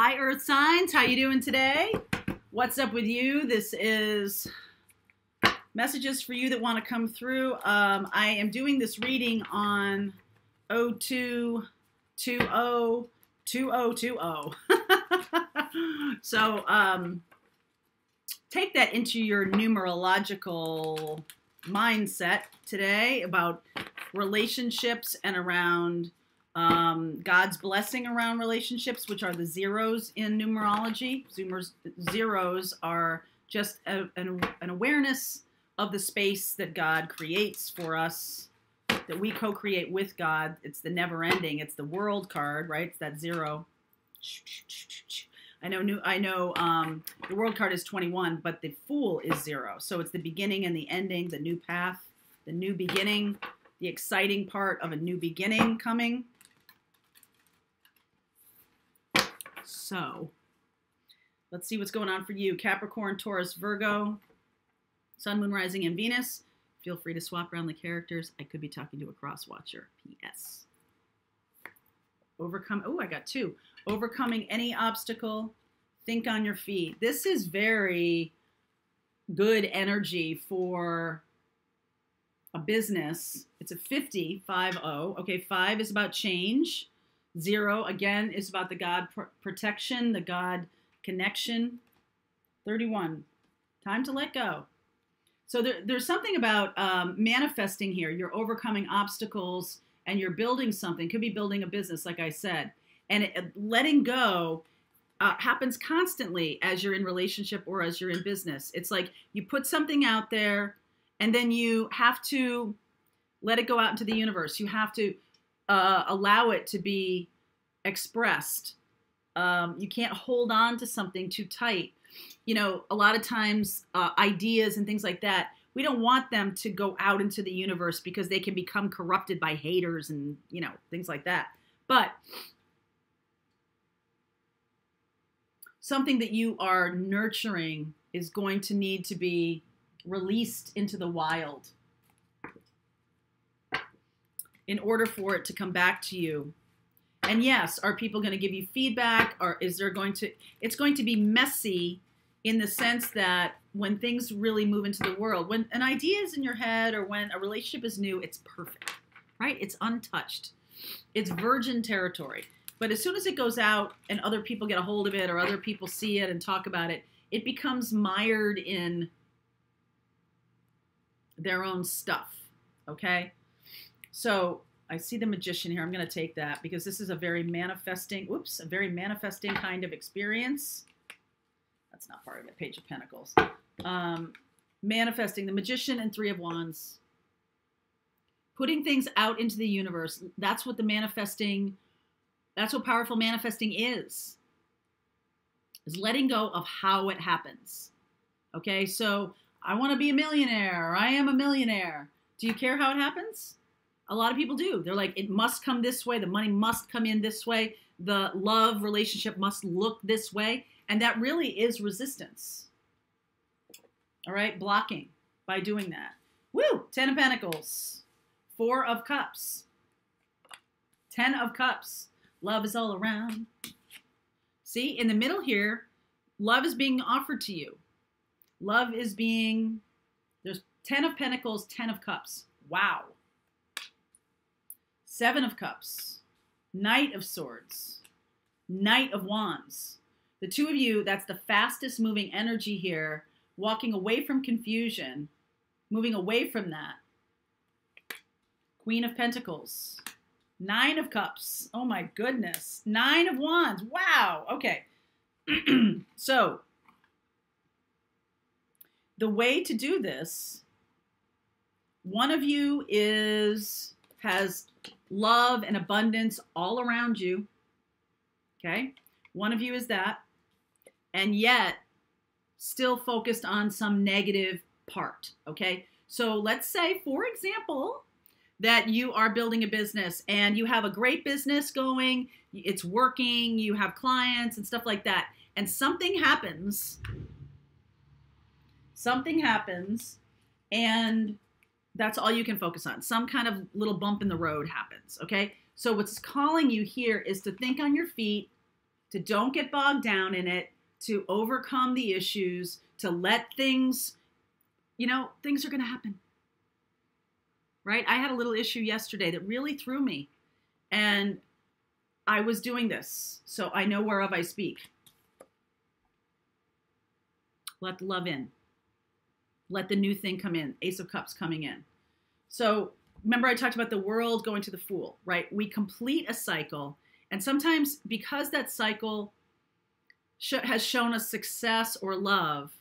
Hi Earth signs, how you doing today? What's up with you? This is messages for you that want to come through. I am doing this reading on 02202020. So take that into your numerological mindset today about relationships and around God's blessing around relationships, which are the zeros in numerology. Zeros are just an awareness of the space that God creates for us, that we co-create with God. It's the never ending. It's the world card, right? It's that zero. I know the world card is 21, but the Fool is 0. So it's the beginning and the ending, the new path, the new beginning, the exciting part of a new beginning coming. So let's see what's going on for you. Capricorn, Taurus, Virgo, Sun, Moon, Rising, and Venus. Feel free to swap around the characters. I could be talking to a cross watcher. P.S. I got 2. Overcoming any obstacle. Think on your feet. This is very good energy for a business. It's a 50. Okay, 5 is about change. 0, again, is about the God protection, the God connection. 31, time to let go. So there's something about manifesting here. You're overcoming obstacles and you're building something. Could be building a business, like I said. And letting go happens constantly as you're in relationship or as you're in business. It's like you put something out there and then you have to let it go out into the universe. You have to allow it to be expressed. You can't hold on to something too tight. You know, a lot of times ideas and things like that, we don't want them to go out into the universe because they can become corrupted by haters and, you know, things like that. But something that you are nurturing is going to need to be released into the wild in order for it to come back to you. And yes, are people going to give you feedback, or is there going to, it's going to be messy in the sense that when things really move into the world, when an idea is in your head or when a relationship is new, it's perfect, right? It's untouched. It's virgin territory. But as soon as it goes out and other people get a hold of it or other people see it and talk about it, it becomes mired in their own stuff, okay? So I see the Magician here. I'm going to take that because this is a very manifesting, a very manifesting kind of experience. That's not part of it. Page of Pentacles. Manifesting, the Magician and 3 of Wands. Putting things out into the universe. That's what the manifesting, that's what powerful manifesting is letting go of how it happens. Okay, so I want to be a millionaire, or I am a millionaire. Do you care how it happens? A lot of people do. They're like, it must come this way. The money must come in this way. The love relationship must look this way. And that really is resistance. All right, blocking by doing that. Woo, 10 of Pentacles, 4 of Cups, 10 of Cups. Love is all around. See, in the middle here, love is being offered to you. Love is being, there's 10 of Pentacles, 10 of Cups. Wow. 7 of Cups, Knight of Swords, Knight of Wands. The 2 of you, that's the fastest moving energy here, walking away from confusion, moving away from that. Queen of Pentacles, 9 of Cups. Oh my goodness. 9 of Wands. Wow. Okay. So the way to do this, one of you has love and abundance all around you. Okay. One of you is that, and yet still focused on some negative part. Okay. So let's say, for example, that you are building a business and you have a great business going, it's working, you have clients and stuff like that. And something happens, and that's all you can focus on. Some kind of little bump in the road happens, okay? So what's calling you here is to think on your feet to don't get bogged down in it, to overcome the issues, to let things, things are going to happen. Right? I had a little issue yesterday that really threw me. And I was doing this, so I know whereof I speak. Let the love in. Let the new thing come in. Ace of Cups coming in. So remember I talked about the world going to the Fool, right? We complete a cycle. And sometimes because that cycle has shown us success or love,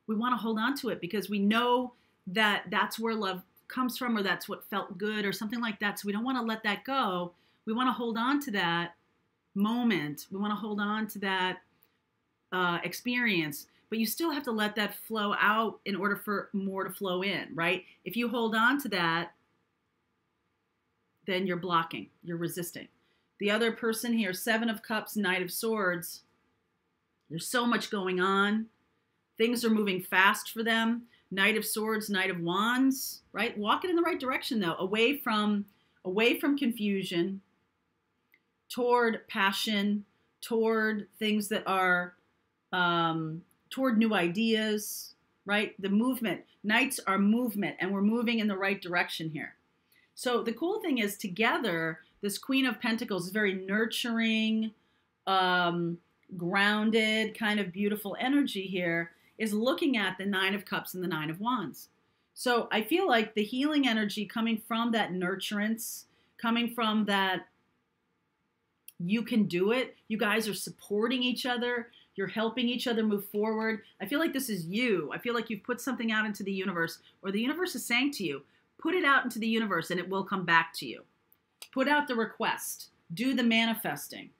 we want to hold on to it because we know that that's where love comes from, or that's what felt good or something like that. So we don't want to let that go. We want to hold on to that moment. We want to hold on to that experience, but you still have to let that flow out in order for more to flow in, right? If you hold on to that, then you're blocking, you're resisting. The other person here, 7 of Cups, Knight of Swords, there's so much going on. Things are moving fast for them. Knight of Swords, Knight of Wands, right? Walking in the right direction though, away from confusion, toward passion, toward things that are, toward new ideas, right? The movement. Knights are movement, and we're moving in the right direction here. So the cool thing is together, this Queen of Pentacles is very nurturing, grounded, kind of beautiful energy here, is looking at the 9 of Cups and the 9 of Wands. So I feel like the healing energy coming from that nurturance, coming from that you can do it. You guys are supporting each other. You're helping each other move forward. I feel like this is you. I feel like you've put something out into the universe, or the universe is saying to you, put it out into the universe and it will come back to you. Put out the request. Do the manifesting.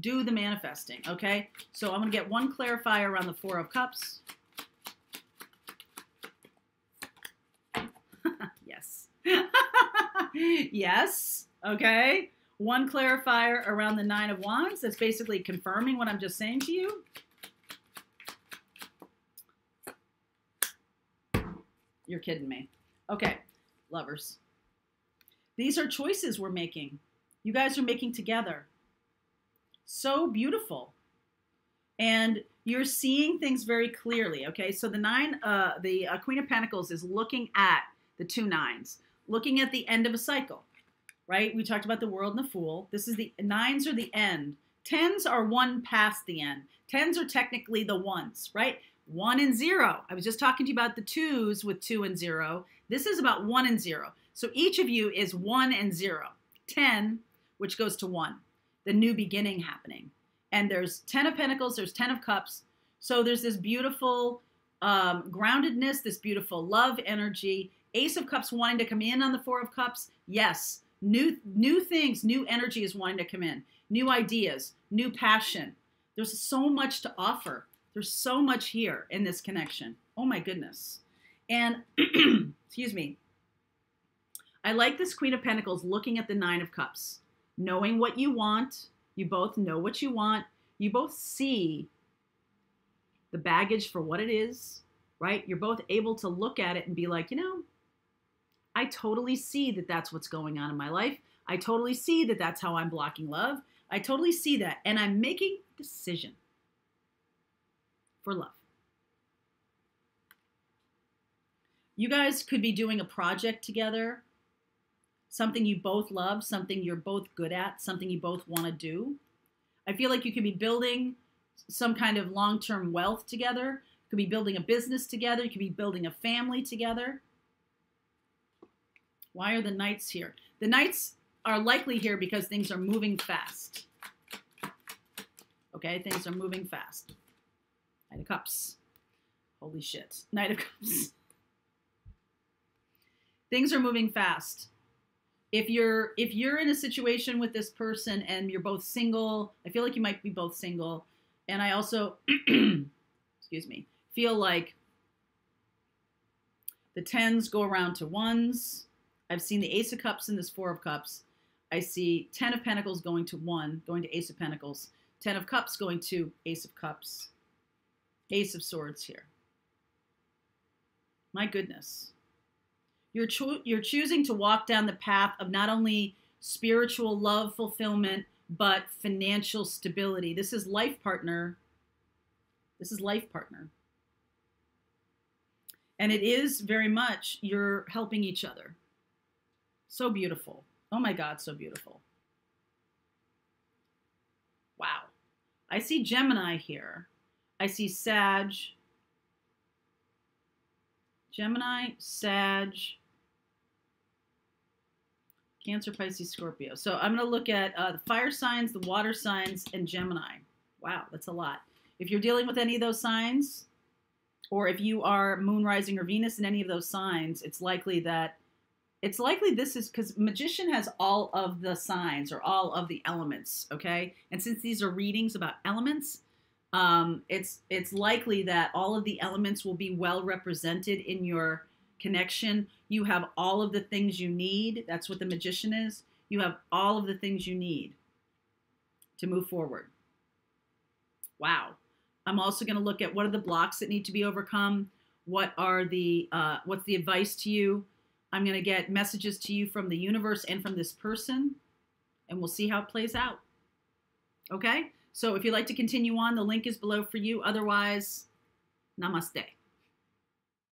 Do the manifesting, okay? So I'm going to get one clarifier around the 4 of Cups. Yes. Yes, okay? One clarifier around the 9 of Wands. That's basically confirming what I'm just saying to you. You're kidding me. Okay, lovers. These are choices we're making. You guys are making together. So beautiful. And you're seeing things very clearly, okay? So the Queen of Pentacles is looking at the 2 9s, looking at the end of a cycle. Right? We talked about the World and the Fool. This is the 9s are the end. 10s are one past the end. 10s are technically the ones, right? 1 and 0. I was just talking to you about the 2s with 2 and 0. This is about 1 and 0. So each of you is 1 and 0. 10, which goes to 1. The new beginning happening. And there's 10 of Pentacles, there's 10 of Cups. So there's this beautiful groundedness, this beautiful love energy. Ace of Cups wanting to come in on the 4 of Cups. Yes. New things, new energy is wanting to come in. New ideas, new passion. There's so much to offer. There's so much here in this connection. Oh my goodness. And, excuse me, I like this Queen of Pentacles looking at the 9 of Cups, knowing what you want. You both know what you want. You both see the baggage for what it is, right? You're both able to look at it and be like, I totally see that that's what's going on in my life. I totally see that that's how I'm blocking love. I totally see that. And I'm making a decision for love. You guys could be doing a project together, something you both love, something you're both good at, something you both want to do. I feel like you could be building some kind of long-term wealth together. You could be building a business together. You could be building a family together. Why are the Knights here? The Knights are likely here because things are moving fast. Okay, things are moving fast. Knight of Cups. Holy shit. Knight of Cups. Things are moving fast. If you're in a situation with this person and you're both single, I feel like you might be both single. And I also, excuse me, feel like the 10s go around to 1s. I've seen the Ace of Cups and this 4 of Cups. I see 10 of Pentacles going to 1, going to Ace of Pentacles. 10 of Cups going to Ace of Cups. Ace of Swords here. My goodness. You're choosing to walk down the path of not only spiritual love fulfillment, but financial stability. This is life partner. This is life partner. And it is very much you're helping each other. So beautiful. Oh my God, so beautiful. Wow. I see Gemini here. I see Sag. Gemini, Sag, Cancer, Pisces, Scorpio. So I'm going to look at the fire signs, the water signs, and Gemini. Wow, that's a lot. If you're dealing with any of those signs, or if you are moon, rising, or Venus in any of those signs, it's likely this is because Magician has all of the signs or all of the elements, okay? And since these are readings about elements, it's likely that all of the elements will be well represented in your connection. You have all of the things you need. That's what the Magician is. You have all of the things you need to move forward. Wow. I'm also going to look at what are the blocks that need to be overcome. What are the what's the advice to you? I'm going to get messages to you from the universe and from this person, and we'll see how it plays out. Okay? So if you'd like to continue on, the link is below for you. Otherwise, namaste.